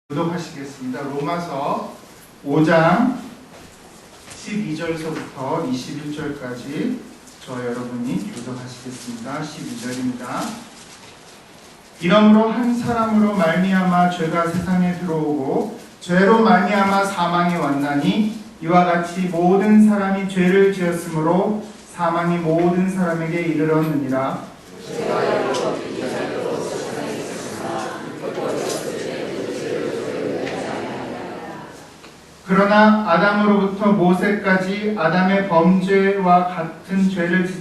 교독하시겠습니다. 로마서 5장 12절서부터 21절까지 저와 여러분이 교독하시겠습니다. 12절입니다. 이러므로 한 사람으로 말미암아 죄가 세상에 들어오고 죄로 말미암아 사망이 왔나니 이와 같이 모든 사람이 죄를 지었으므로 사망이 모든 사람에게 이르렀느니라. 그러나 아담으로부터 모세까지 아담의 범죄와 같은 죄를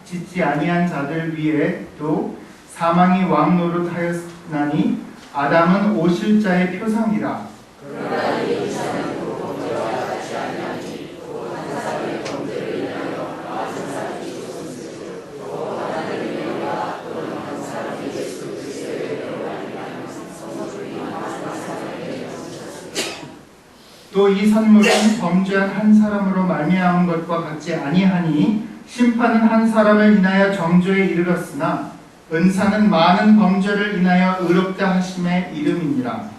짓지 아니한 자들 위에 또 사망이 왕노릇하였나니 아담은 오실 자의 표상이라. 그러나 이 사람도 범죄와 같지 아니하니 또 한 사람의 범죄를 인하여 많은 사람이 죽었으며 또 하나님의 명과 또는 한 사람이 예수 그리스도의 명을 말미암아 성도들이 많은 사람에게 또 이 선물은 범죄한 한 사람으로 말미암은 것과 같지 아니하니 심판은 한 사람을 인하여 정죄에 이르렀으나 은사는 많은 범죄를 인하여 의롭다 하심의 이름이니라.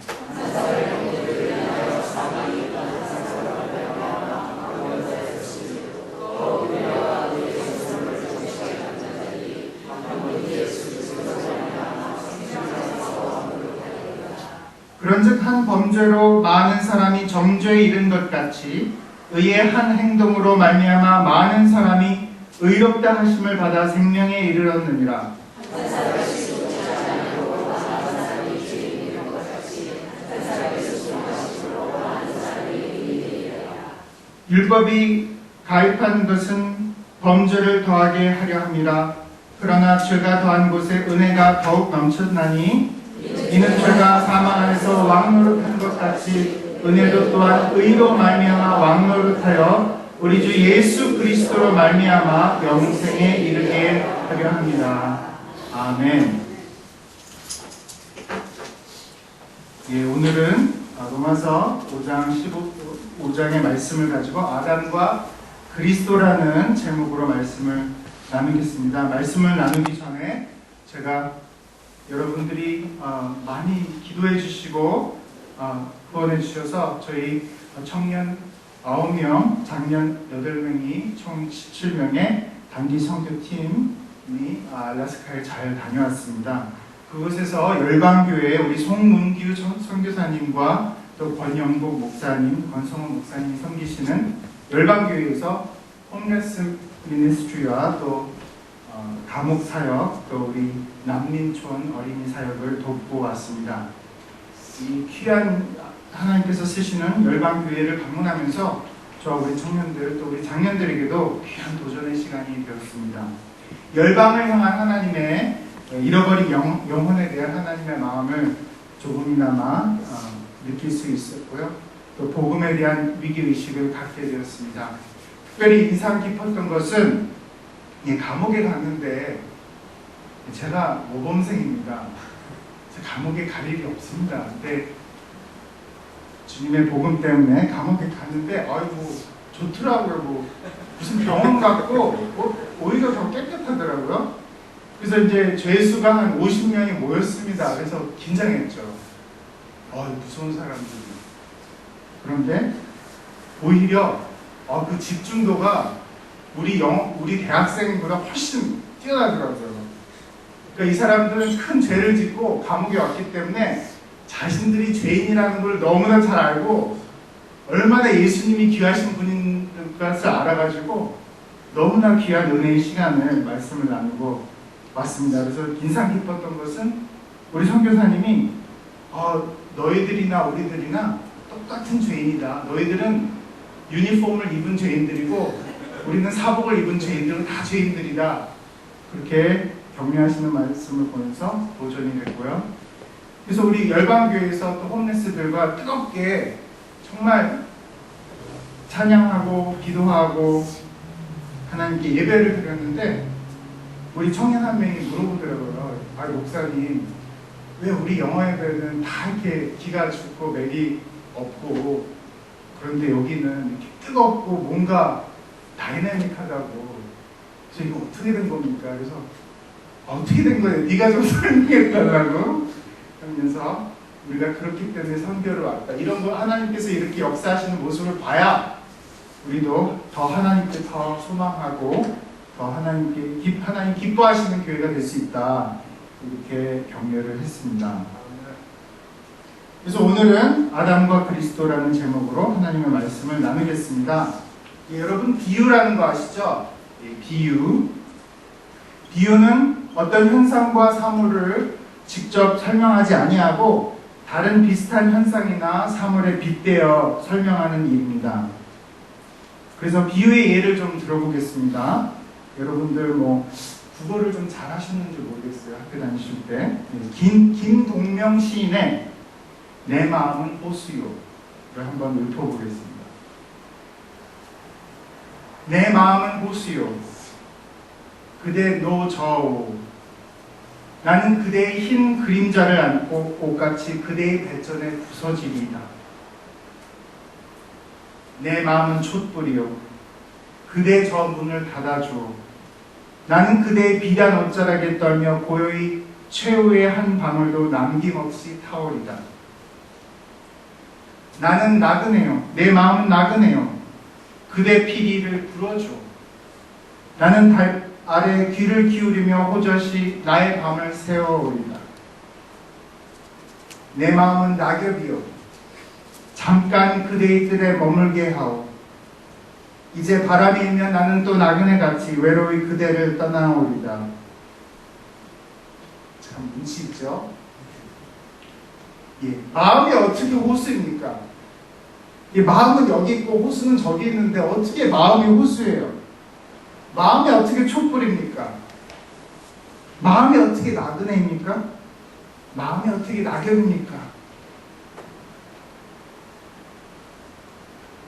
그런즉 한 범죄로 많은 사람이 정죄에 이른 것 같이 의의 한 행동으로 말미암아 많은 사람이 의롭다 하심을 받아 생명에 이르렀느니라. 율법이 가입한 것은 범죄를 더하게 하려 함이라. 그러나 죄가 더한 곳에 은혜가 더욱 넘쳤나니 이는 죄가 사망 안에서 왕노릇한 것 같이 은혜도 또한 의로 말미암아 왕노릇하여 우리 주 예수 그리스도로 말미암아 영생에 이르게 하려 합니다. 아멘. 예, 오늘은 로마서 5장의 말씀을 가지고 아담과 그리스도라는 제목으로 말씀을 나누겠습니다. 말씀을 나누기 전에 제가 여러분들이 많이 기도해 주시고 후원해 주셔서 저희 청년 9명, 장년 8명이 총 17명의 단기 선교팀이 알래스카에 잘 다녀왔습니다. 그곳에서 열방교회 우리 송문규 선교사님과 또 권영복 목사님, 권성훈 목사님이 섬기시는 열방교회에서 홈레스 미니스트리와 또 감옥 사역, 또 우리 난민촌 어린이 사역을 돕고 왔습니다. 이 귀한 하나님께서 쓰시는 열방교회를 방문하면서 저와 우리 청년들 또 우리 장년들에게도 귀한 도전의 시간이 되었습니다. 열방을 향한 하나님의 잃어버린 영혼에 대한 하나님의 마음을 조금이나마 느낄 수 있었고요. 또 복음에 대한 위기의식을 갖게 되었습니다. 특별히 인상 깊었던 것은 감옥에 갔는데 제가 모범생입니다. 감옥에 갈 일이 없습니다. 근데 주님의 복음 때문에 감옥에 갔는데 아이고 좋더라고요. 무슨 병원 같고 오히려 더 깨끗하더라고요. 그래서 이제 죄수가 한 50명이 모였습니다. 그래서 긴장했죠. 무서운 사람들이. 그런데 오히려 그 집중도가 우리 대학생보다 훨씬 뛰어나더라고요. 그러니까 이 사람들은 큰 죄를 짓고 감옥에 왔기 때문에 자신들이 죄인이라는 걸 너무나 잘 알고 얼마나 예수님이 귀하신 분인 것을 알아가지고 너무나 귀한 은혜의 시간을 말씀을 나누고 왔습니다. 그래서 인상 깊었던 것은 우리 선교사님이 너희들이나 우리들이나 똑같은 죄인이다. 너희들은 유니폼을 입은 죄인들이고 우리는 사복을 입은 죄인들은 다 죄인들이다. 그렇게 격려하시는 말씀을 보면서 도전이 됐고요. 그래서 우리 열방교회에서 또 홈레스들과 뜨겁게 정말 찬양하고 기도하고 하나님께 예배를 드렸는데 우리 청년 한 명이 물어보더라고요. 목사님, 왜 우리 영어 예배는 다 이렇게 기가 죽고 맥이 없고 그런데 여기는 이렇게 뜨겁고 뭔가 다이내믹하다고. 그래서 이거 어떻게 된 겁니까? 그래서 어떻게 된 거예요? 네가 좀 설명해 달라고 하면서 우리가 그렇기 때문에 선교를 왔다. 이런 거 하나님께서 이렇게 역사하시는 모습을 봐야 우리도 더 하나님께 더 소망하고 더 하나님 기뻐하시는 교회가 될 수 있다. 이렇게 격려를 했습니다. 그래서 오늘은 아담과 그리스도라는 제목으로 하나님의 말씀을 나누겠습니다. 여러분 비유라는 거 아시죠? 비유. 비유는 어떤 현상과 사물을 직접 설명하지 아니하고 다른 비슷한 현상이나 사물에 빗대어 설명하는 일입니다. 그래서 비유의 예를 좀 들어보겠습니다. 여러분들 국어를 좀 잘 하시는지 모르겠어요. 학교 다니실 때. 김동명 시인의 내 마음은 호수요를 한번 읊어보겠습니다. 내 마음은 호수요. 그대 노저오. 나는 그대의 흰 그림자를 안고 꽃같이 그대의 배전에 부서지리이다. 내 마음은 촛불이요. 그대 저 문을 닫아주오. 나는 그대의 비단 옷자락에 떨며 고요히 최후의 한 방울도 남김없이 타오리다. 나는 나그네요. 내 마음은 나그네요. 그대 피리를 불어줘. 나는 달 아래 귀를 기울이며 호젓이 나의 밤을 세워오리다. 내 마음은 낙엽이요. 잠깐 그대의 뜰에 머물게 하오. 이제 바람이 일면 나는 또 나그네같이 외로이 그대를 떠나오리다. 참 운치 있죠? 마음이 어떻게 호수입니까? 마음은 여기 있고 호수는 저기 있는데 어떻게 마음이 호수예요? 마음이 어떻게 촛불입니까? 마음이 어떻게 나그네입니까? 마음이 어떻게 낙엽입니까?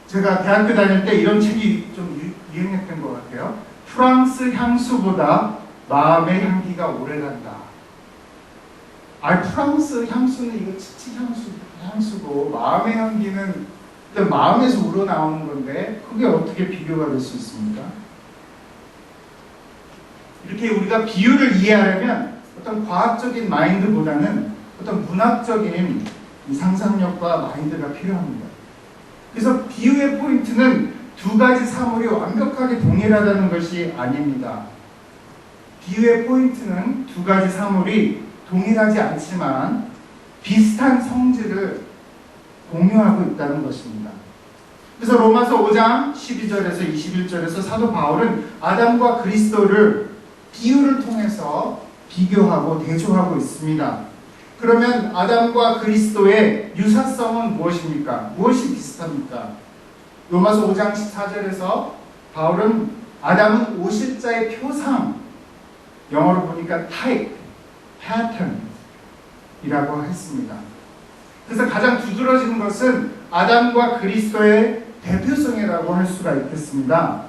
제가 대학교 다닐 때 이런 책이 좀 유행했던 것 같아요. 프랑스 향수보다 마음의 향기가 오래간다. 프랑스 향수는 이거 치치 향수고 마음의 향기는 일단 마음에서 우러나오는 건데 그게 어떻게 비교가 될 수 있습니까? 이렇게 우리가 비유를 이해하려면 어떤 과학적인 마인드보다는 어떤 문학적인 상상력과 마인드가 필요합니다. 그래서 비유의 포인트는 두 가지 사물이 완벽하게 동일하다는 것이 아닙니다. 비유의 포인트는 두 가지 사물이 동일하지 않지만 비슷한 성질을 공유하고 있다는 것입니다. 그래서 로마서 5장 12절에서 21절에서 사도 바울은 아담과 그리스도를 비유를 통해서 비교하고 대조하고 있습니다. 그러면 아담과 그리스도의 유사성은 무엇입니까? 무엇이 비슷합니까? 로마서 5장 14절에서 바울은 아담은 오실자의 표상, 영어로 보니까 type, pattern이라고 했습니다. 그래서 가장 두드러지는 것은 아담과 그리스도의 대표성이라고 할 수가 있겠습니다.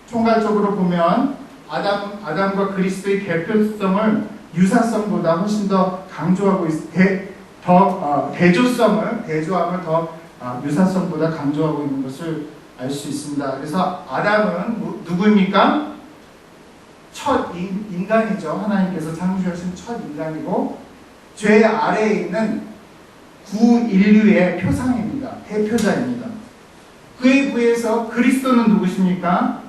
총괄적으로 보면 아담과 그리스도의 대표성을 유사성보다 훨씬 더 강조하고 대조함을 더 유사성보다 강조하고 있는 것을 알 수 있습니다. 그래서 아담은 누구입니까? 첫 인간이죠. 하나님께서 창조하신 첫 인간이고 죄 아래에 있는 구인류의 표상입니다. 대표자입니다. 그에 비해서 그리스도는 누구십니까?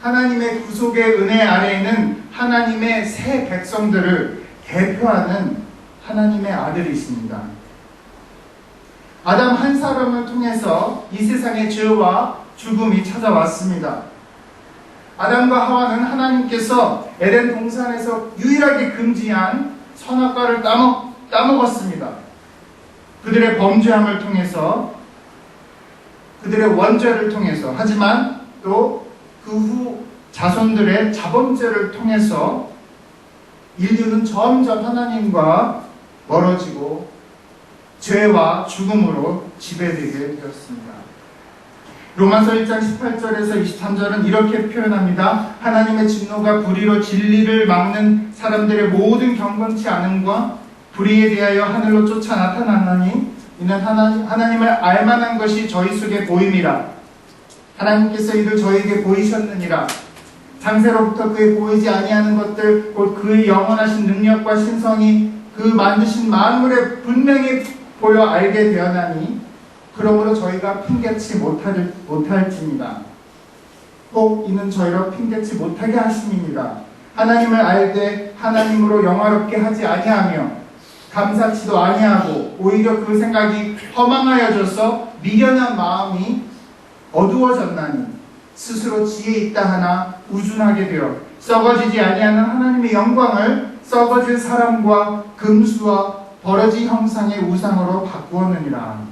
하나님의 구속의 은혜 아래에는 하나님의 새 백성들을 대표하는 하나님의 아들이십니다. 아담 한 사람을 통해서 이 세상에 죄와 죽음이 찾아왔습니다. 아담과 하와는 하나님께서 에덴 동산에서 유일하게 금지한 선악과를 따먹었습니다. 그들의 범죄함을 통해서, 그들의 원죄를 통해서, 하지만 또 그 후 자손들의 자범죄를 통해서 인류는 점점 하나님과 멀어지고 죄와 죽음으로 지배되게 되었습니다. 로마서 1장 18절에서 23절은 이렇게 표현합니다. 하나님의 진노가 불의로 진리를 막는 사람들의 모든 경건치 않음과 불의에 대하여 하늘로 쫓아 나타났나니 이는 하나님을 알만한 것이 저희 속에 보임이라. 하나님께서 이를 저희에게 보이셨느니라. 장세로부터 그의 보이지 아니하는 것들 곧 그의 영원하신 능력과 신성이 그 만드신 만물에 분명히 보여 알게 되었나니 그러므로 저희가 핑계치 못할지니라. 꼭 이는 저희로 핑계치 못하게 하심이니라. 하나님을 알되 하나님으로 영화롭게 하지 아니하며 감사치도 아니하고 오히려 그 생각이 허망하여져서 미련한 마음이 어두워졌나니 스스로 지혜 있다 하나 우둔하게 되어 썩어지지 아니하는 하나님의 영광을 썩어질 사람과 금수와 버러지 형상의 우상으로 바꾸었느니라.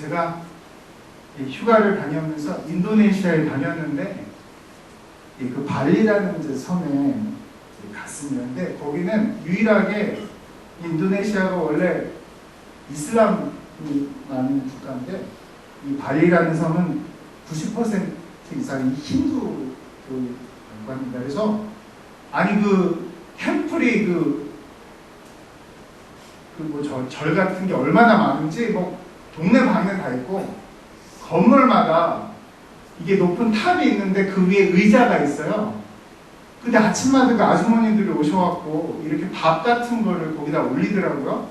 제가 휴가를 다녀오면서 인도네시아에 다녔는데 그 발리라는 이제 섬에 갔습니다. 근데 거기는 유일하게 인도네시아가 원래 이슬람이 많은 국가인데 이 발리라는 섬은 90% 이상이 힌두 교관입니다. 그래서 아니 그 템플이 절 같은 게 얼마나 많은지 뭐 동네 방네 다 있고 건물마다 이게 높은 탑이 있는데 그 위에 의자가 있어요. 근데 아침마다 그 아주머니들이 오셔갖고 이렇게 밥 같은 거를 거기다 올리더라고요.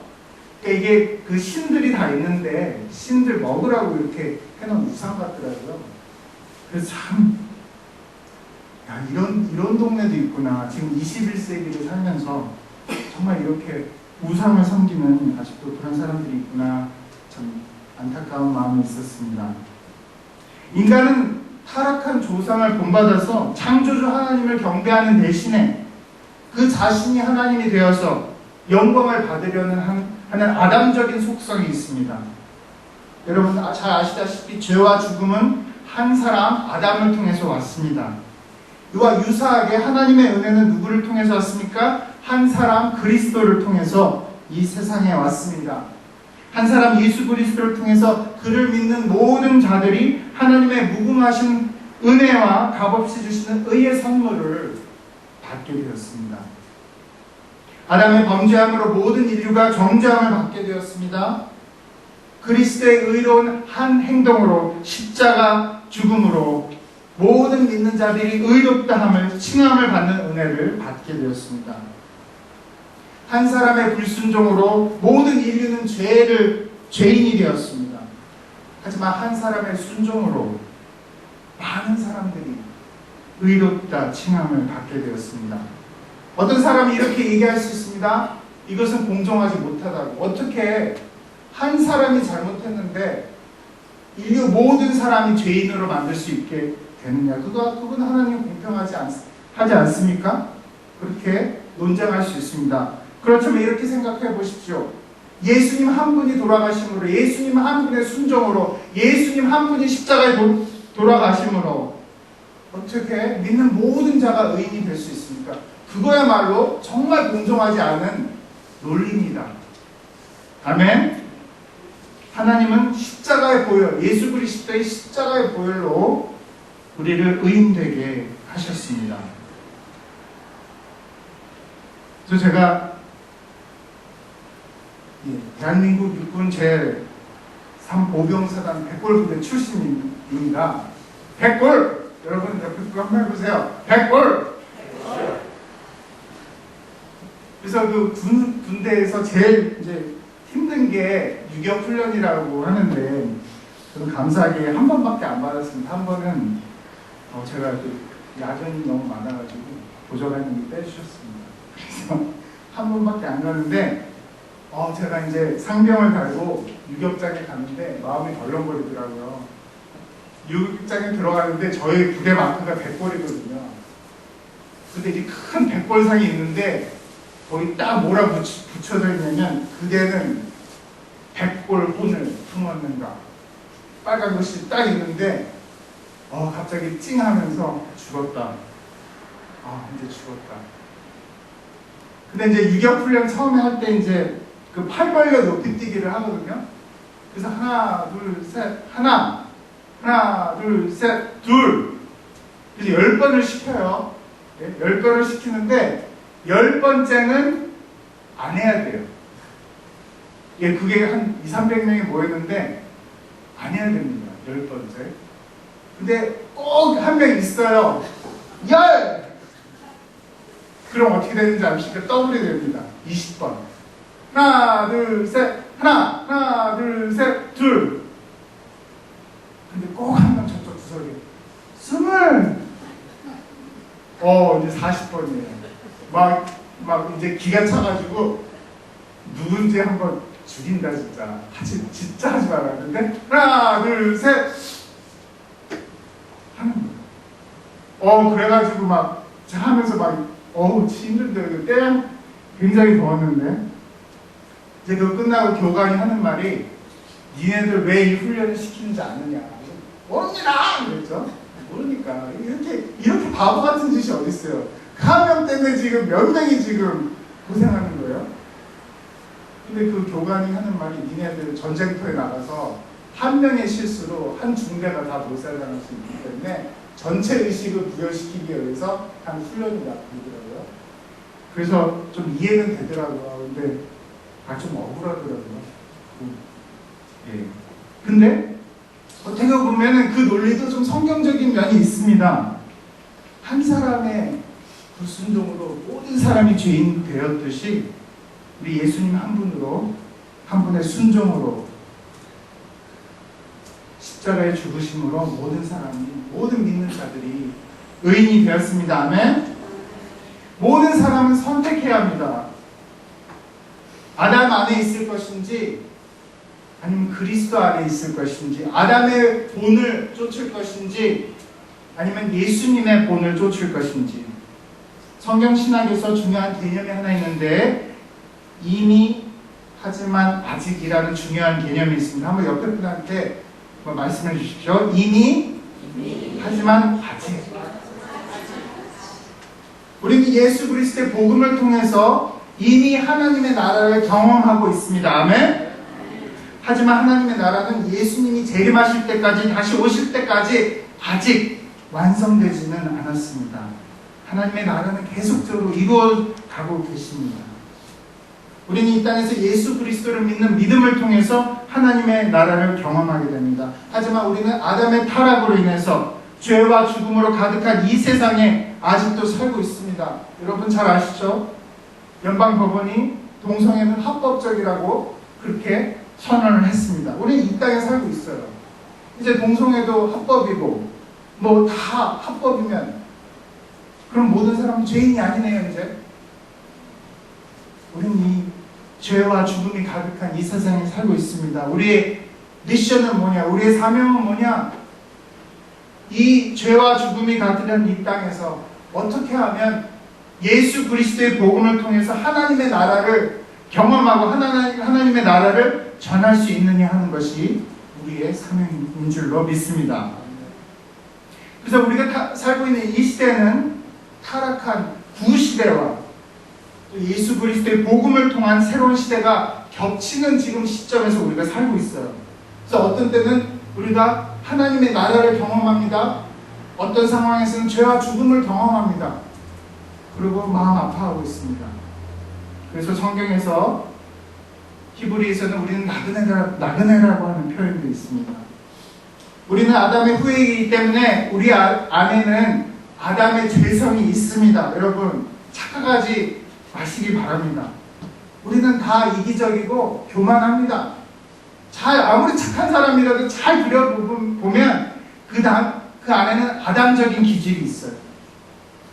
그러니까 이게 그 신들이 다 있는데 신들 먹으라고 이렇게 해놓은 우상 같더라고요. 그래서 참, 야, 이런 동네도 있구나. 지금 21세기를 살면서 정말 이렇게 우상을 섬기는 아직도 그런 사람들이 있구나. 참 안타까운 마음이 있었습니다. 인간은 타락한 조상을 본받아서 창조주 하나님을 경배하는 대신에 그 자신이 하나님이 되어서 영광을 받으려는 하는 아담적인 속성이 있습니다. 여러분 잘 아시다시피 죄와 죽음은 한 사람 아담을 통해서 왔습니다. 이와 유사하게 하나님의 은혜는 누구를 통해서 왔습니까? 한 사람 그리스도를 통해서 이 세상에 왔습니다. 한 사람 예수 그리스도를 통해서 그를 믿는 모든 자들이 하나님의 무궁하신 은혜와 값없이 주시는 의의 선물을 받게 되었습니다. 아담의 범죄함으로 모든 인류가 정죄함을 받게 되었습니다. 그리스도의 의로운 한 행동으로 십자가 죽음으로 모든 믿는 자들이 의롭다함을 칭함을 받는 은혜를 받게 되었습니다. 한 사람의 불순종으로 모든 인류는 죄인이 되었습니다. 하지만 한 사람의 순종으로 많은 사람들이 의롭다 칭함을 받게 되었습니다. 어떤 사람이 이렇게 얘기할 수 있습니다. 이것은 공정하지 못하다고. 어떻게 한 사람이 잘못했는데 인류 모든 사람이 죄인으로 만들 수 있게 되느냐. 그건 하나님 공평하지 하지 않습니까? 그렇게 논쟁할 수 있습니다. 그렇지만 이렇게 생각해 보십시오. 예수님 한 분이 돌아가심으로, 예수님 한 분의 순종으로, 예수님 한 분이 십자가에 돌아가심으로 어떻게 믿는 모든 자가 의인이 될 수 있습니까? 그거야말로 정말 공정하지 않은 논리입니다. 아멘. 하나님은 십자가의 보혈, 예수 그리스도의 십자가의 보혈로 우리를 의인되게 하셨습니다. 그래서 제가 대한민국 육군 제3보병사단 백골부대 출신입니다. 백골! 여러분 옆에 한번 해보세요. 백골! 그래서 그 군대에서 제일 이제 힘든 게 유격훈련이라고 하는데 저는 감사하게 한 번밖에 안 받았습니다. 한 번은 제가 그 야전이 너무 많아가지고 보좌관님이 빼주셨습니다. 그래서 한 번밖에 안 가는데 제가 이제 상병을 달고 유격장에 갔는데 마음이 덜렁거리더라고요. 유격장에 들어가는데 저희 부대 마크가 백골이거든요. 근데 이제 큰 백골상이 있는데 거기 딱 뭐라 붙여져 있냐면 그대는 백골 혼을 품었는가 빨간 것이 딱 있는데 갑자기 찡 하면서 죽었다. 이제 죽었다. 근데 이제 유격훈련 처음에 할 때 이제 그 팔 벌려 높이 뛰기를 하거든요. 그래서 하나, 둘, 셋, 하나, 둘, 셋, 둘. 그래서 10번을 시켜요. 10번을 시키는데 10번째는 안 해야 돼요. 그게 한 200~300명이 모였는데 안 해야 됩니다. 10번째. 근데 꼭 한 명 있어요. 그럼 어떻게 되는지 아십니까? 더블이 됩니다. 20번. 하나, 둘, 셋. 하나, 둘, 셋. 둘. 근데 꼭 한 명 저쪽 구석에 20. 이제 40번이에요. 막 이제 기가 차가지고 누군지 한번 죽인다 진짜. 진짜 하지 말았는데 하나, 둘, 셋. 하는 거예요. 그래가지고 막 제가 하면서 힘든데 때 굉장히 더웠는데 이제 그거 끝나고 교관이 하는 말이 니네들 왜 이 훈련을 시키는지 아느냐. 모릅니다! 그랬죠? 모르니까. 이렇게 바보 같은 짓이 어딨어요. 그 한 명 때문에 지금 몇 명이 지금 고생하는 거예요? 근데 그 교관이 하는 말이 니네들 전쟁터에 나가서 한 명의 실수로 한 중대가 다 몰살당할 수 있기 때문에 전체 의식을 부여시키기 위해서 한 훈련이라고 그러더라고요. 그래서 좀 이해는 되더라고요. 근데 좀 억울하더라고요. 예. 근데 어떻게 보면은 그 논리도 좀 성경적인 면이 있습니다. 한 사람의 불순종으로 모든 사람이 죄인 되었듯이 우리 예수님 한 분의 순종으로 십자가의 죽으심으로 모든 믿는 자들이 의인이 되었습니다. 아멘. 모든 사람은 선택해야 합니다. 아담 안에 있을 것인지 아니면 그리스도 안에 있을 것인지, 아담의 본을 쫓을 것인지 아니면 예수님의 본을 쫓을 것인지. 성경 신학에서 중요한 개념이 하나 있는데 이미 하지만 아직이라는 중요한 개념이 있습니다. 한번 옆에 분한테 말씀해 주십시오. 이미 하지만 아직. 우리는 예수 그리스도의 복음을 통해서 이미 하나님의 나라를 경험하고 있습니다. 아멘. 하지만 하나님의 나라는 예수님이 재림하실 때까지, 다시 오실 때까지 아직 완성되지는 않았습니다. 하나님의 나라는 계속적으로 이루어가고 계십니다. 우리는 이 땅에서 예수 그리스도를 믿는 믿음을 통해서 하나님의 나라를 경험하게 됩니다. 하지만 우리는 아담의 타락으로 인해서 죄와 죽음으로 가득한 이 세상에 아직도 살고 있습니다. 여러분 잘 아시죠? 연방법원이 동성애는 합법적이라고 그렇게 선언을 했습니다. 우리는 이 땅에 살고 있어요. 이제 동성애도 합법이고 다 합법이면 그럼 모든 사람은 죄인이 아니네요. 이제 우리는 이 죄와 죽음이 가득한 이 세상에 살고 있습니다. 우리의 미션은 뭐냐? 우리의 사명은 뭐냐? 이 죄와 죽음이 가득한 이 땅에서 어떻게 하면 예수 그리스도의 복음을 통해서 하나님의 나라를 경험하고 하나님의 나라를 전할 수 있느냐 하는 것이 우리의 사명인 줄로 믿습니다. 그래서 우리가 살고 있는 이 시대는 타락한 구시대와 또 예수 그리스도의 복음을 통한 새로운 시대가 겹치는 지금 시점에서 우리가 살고 있어요. 그래서 어떤 때는 우리가 하나님의 나라를 경험합니다. 어떤 상황에서는 죄와 죽음을 경험합니다. 그리고 마음 아파하고 있습니다. 그래서 성경에서 히브리에서는 우리는 나그네라고 하는 표현도 있습니다. 우리는 아담의 후예이기 때문에 우리 안에는 아담의 죄성이 있습니다. 여러분 착각하지 마시기 바랍니다. 우리는 다 이기적이고 교만합니다. 아무리 착한 사람이라도 잘 들여보면 그 안에는 아담적인 기질이 있어요.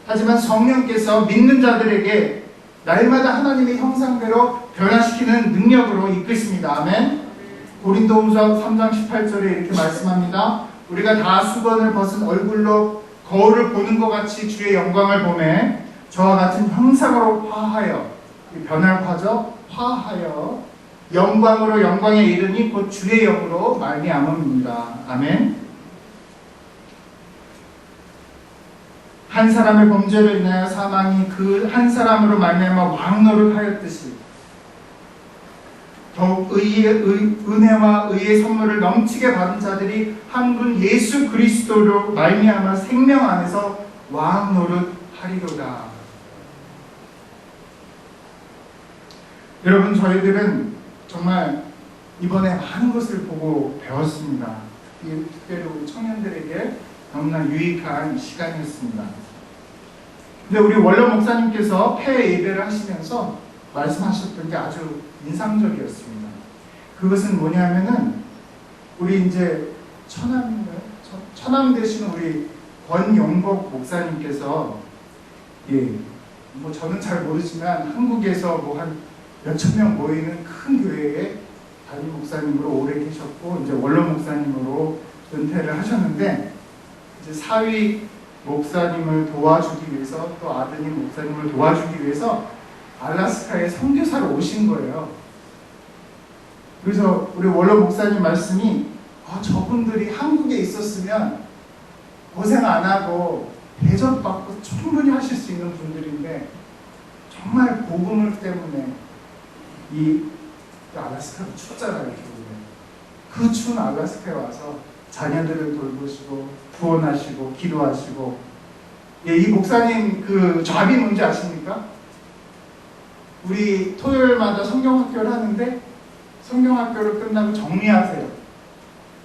하지만 성령께서 믿는 자들에게 날마다 하나님의 형상대로 변화시키는 능력으로 이끄십니다. 아멘. 고린도후서 3장 18절에 이렇게 말씀합니다. 우리가 다 수건을 벗은 얼굴로 거울을 보는 것 같이 주의 영광을 보매 저와 같은 형상으로 화하여, 변화하죠? 화하여 영광으로 영광에 이르니 곧 주의 영으로 말미암음입니다. 아멘. 한 사람의 범죄로 인하여 사망이 그 한 사람으로 말미암아 왕노를 하였듯이 더욱 은혜와 의의 선물을 넘치게 받은 자들이 한 분 예수 그리스도로 말미암아 생명 안에서 왕노릇 하리로다. 여러분 저희들은 정말 이번에 많은 것을 보고 배웠습니다. 특별히 우리 청년들에게 너무나 유익한 시간이었습니다. 근데 우리 원로 목사님께서 폐 예배를 하시면서 말씀하셨던 게 아주 인상적이었습니다. 그것은 뭐냐면은 우리 이제 천암 되시는 우리 권용복 목사님께서 뭐 저는 잘 모르지만 한국에서 뭐 한 몇천 명 모이는 큰 교회에 담임 목사님으로 오래 계셨고 이제 원로 목사님으로 은퇴를 하셨는데 이제 사위 목사님을 도와주기 위해서 또 아드님 목사님을 도와주기 위해서 알래스카에 선교사로 오신 거예요. 그래서 우리 원로 목사님 말씀이 저분들이 한국에 있었으면 고생 안 하고 대접받고 충분히 하실 수 있는 분들인데 정말 복음을 때문에 이 알래스카가 춥잖아요. 그 추운 알래스카에 와서 자녀들을 돌보시고 구원하시고 기도하시고 이 목사님 그 잡이 뭔지 아십니까? 우리 토요일마다 성경학교를 하는데 성경학교를 끝나고 정리하세요.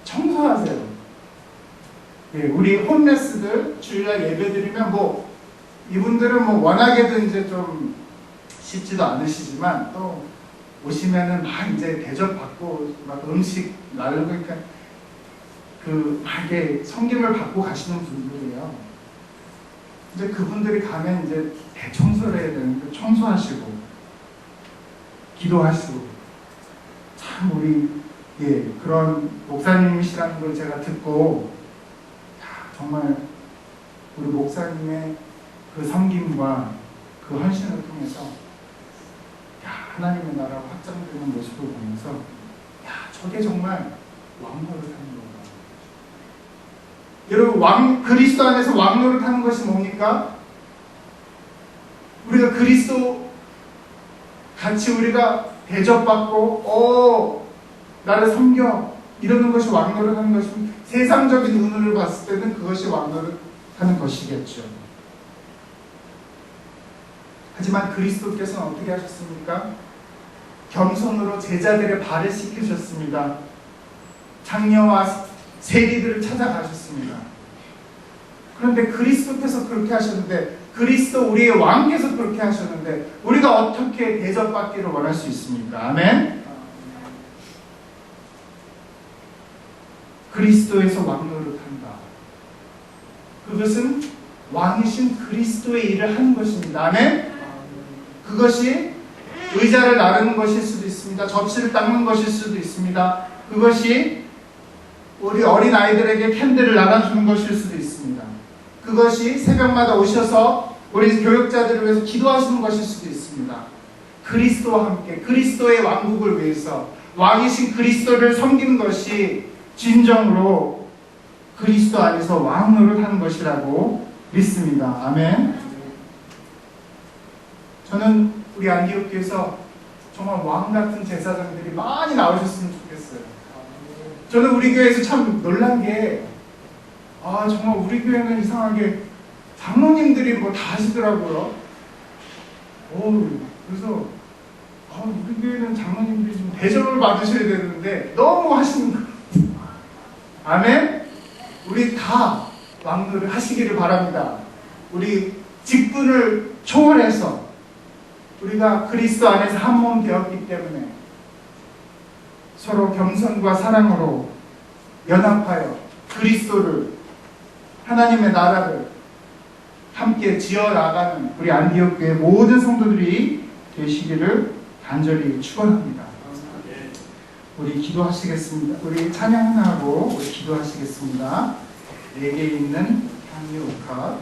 청소하세요. 우리 홈레스들 주일날 예배드리면 뭐 이분들은 뭐 워낙에도 이제 좀 쉽지도 않으시지만 또 오시면은 막 이제 대접받고 막 음식 나르고 그러니까 막 이렇게 섬김을 받고 가시는 분들이에요. 이제 그분들이 가면 이제 대청소를 해야 되는데 청소하시고 기도하시고 참 우리 그런 목사님이시라는 걸 제가 듣고 정말 우리 목사님의 그 섬김과 그 헌신을 통해서 하나님의 나라가 확장되는 모습을 보면서 저게 정말 왕노릇하는 거구나. 여러분 그리스도 안에서 왕노릇하는 것이 뭡니까? 우리가 그리스도 같이 우리가 대접받고 나를 섬겨 이러는 것이 왕노릇하는 것이면 세상적인 눈으로 봤을 때는 그것이 왕노릇하는 것이겠죠. 하지만 그리스도께서는 어떻게 하셨습니까? 겸손으로 제자들의 발을 씻기셨습니다. 장녀와 세리들을 찾아가셨습니다. 그런데 그리스도께서 그렇게 하셨는데 그리스도 우리의 왕께서 그렇게 하셨는데 우리가 어떻게 대접받기를 원할 수 있습니까? 아멘? 그리스도에서 왕노릇한다. 그것은 왕이신 그리스도의 일을 하는 것입니다. 아멘? 그것이 의자를 나르는 것일 수도 있습니다. 접시를 닦는 것일 수도 있습니다. 그것이 우리 어린아이들에게 캔들을 나눠주는 것일 수도 있습니다. 그것이 새벽마다 오셔서 우리 교육자들을 위해서 기도하시는 것일 수도 있습니다. 그리스도와 함께 그리스도의 왕국을 위해서 왕이신 그리스도를 섬기는 것이 진정으로 그리스도 안에서 왕노릇하는 것이라고 믿습니다. 아멘. 저는 우리 안디옥교에서 정말 왕 같은 제사장들이 많이 나오셨으면 좋겠어요. 저는 우리 교회에서 참 놀란 게 정말 우리 교회는 이상하게 장로님들이 뭐 다 하시더라고요. 그래서 우리 교회는 장로님들이 좀 대접을 받으셔야 되는데 너무 하시는 거예요. 아멘? 우리 다 왕노릇 하시기를 바랍니다. 우리 직분을 초월해서 우리가 그리스도 안에서 한 몸 되었기 때문에 서로 겸손과 사랑으로 연합하여 그리스도를 하나님의 나라를 함께 지어나가는 우리 안디옥 교회 모든 성도들이 되시기를 간절히 축원합니다. 우리 기도하시겠습니다. 우리 찬양 하나 하고 우리 기도하시겠습니다. 내게 있는 향유 옥합